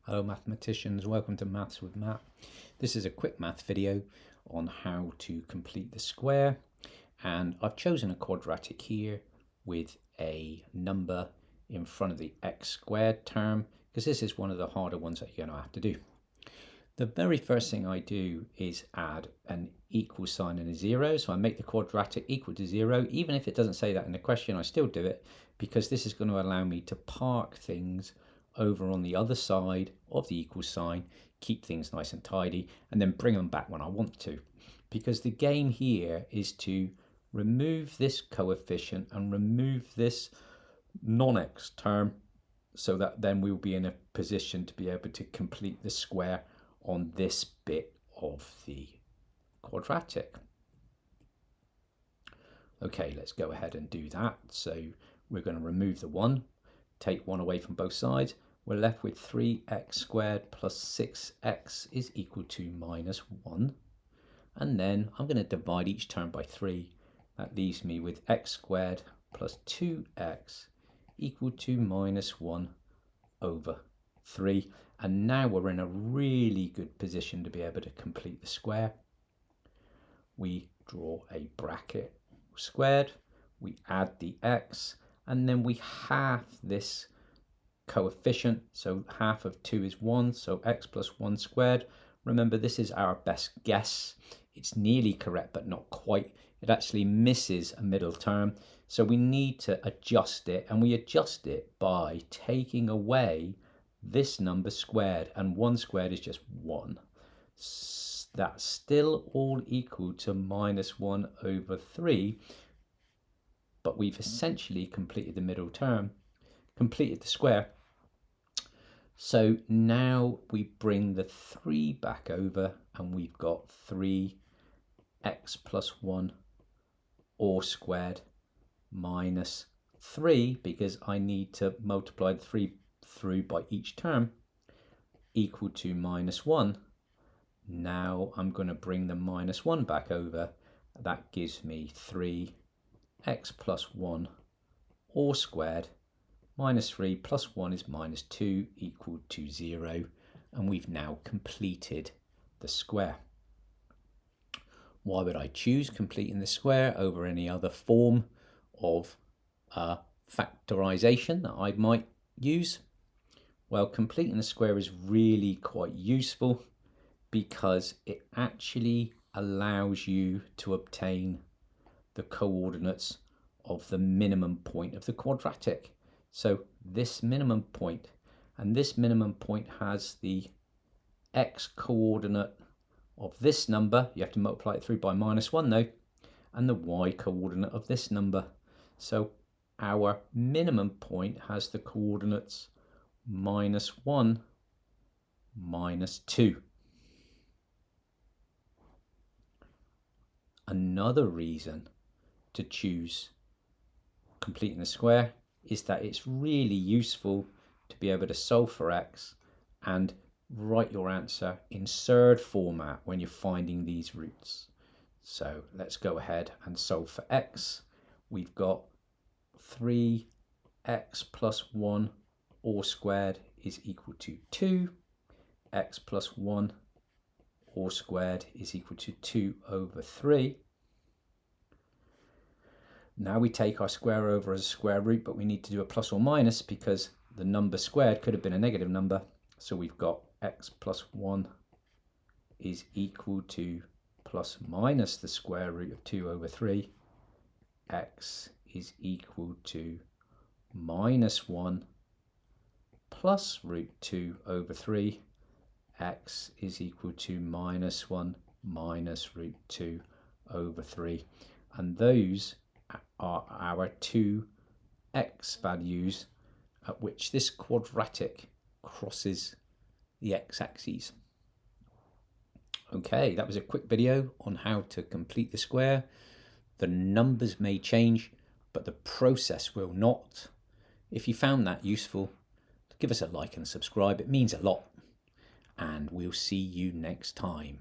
Hello mathematicians, welcome to Maths with Matt. This is a quick math video on how to complete the square, and I've chosen a quadratic here with a number in front of the x squared term because this is one of the harder ones that you're going to have to do. The very first thing I do is add an equal sign and a zero, so I make the quadratic equal to 0. Even if it doesn't say that in the question, I still do it because this is going to allow me to park things over on the other side of the equal sign, keep things nice and tidy, and then bring them back when I want to. Because the game here is to remove this coefficient and remove this non-x term so that then we'll be in a position to be able to complete the square on this bit of the quadratic. Okay, let's go ahead and do that. So we're going to remove the 1, take 1 away from both sides. We're left with 3x squared plus 6x is equal to minus 1. And then I'm going to divide each term by 3. That leaves me with x squared plus 2x equal to minus 1 over 3. And now we're in a really good position to be able to complete the square. We draw a bracket squared, we add the x, and then we halve this coefficient. So half of 2 is 1, so x plus 1 squared. Remember, this is our best guess. It's nearly correct, but not quite. It actually misses a middle term. So we need to adjust it, and we adjust it by taking away this number squared, and 1 squared is just 1. That's still all equal to minus 1 over 3, but we've essentially completed the middle term, completed the square. So now we bring the 3 back over, and we've got 3x plus 1 all squared minus 3, because I need to multiply the 3 through by each term, equal to minus 1. Now I'm going to bring the minus 1 back over. That gives me 3x plus 1 all squared minus 3 plus 1 is minus 2 equal to 0. And we've now completed the square. Why would I choose completing the square over any other form of factorization that I might use? Well, completing the square is really quite useful because it actually allows you to obtain the coordinates of the minimum point of the quadratic. So this minimum point, and this minimum point has the x coordinate of this number. You have to multiply it through by minus 1 though, and the y coordinate of this number. So our minimum point has the coordinates minus 1, minus 2. Another reason to choose completing the square is that it's really useful to be able to solve for x and write your answer in surd format when you're finding these roots. So let's go ahead and solve for x. We've got 3x plus 1 all squared is equal to 2. X plus 1 all squared is equal to 2 over 3. Now we take our square over as a square root, but we need to do a plus or minus because the number squared could have been a negative number. So we've got x plus 1 is equal to plus minus the square root of 2 over 3. X is equal to minus 1 plus root 2 over 3. X is equal to minus 1 minus root 2 over 3. And those are our two x values at which this quadratic crosses the x-axis. Okay, that was a quick video on how to complete the square. The numbers may change, but the process will not. If you found that useful, give us a like and subscribe. It means a lot. And we'll see you next time.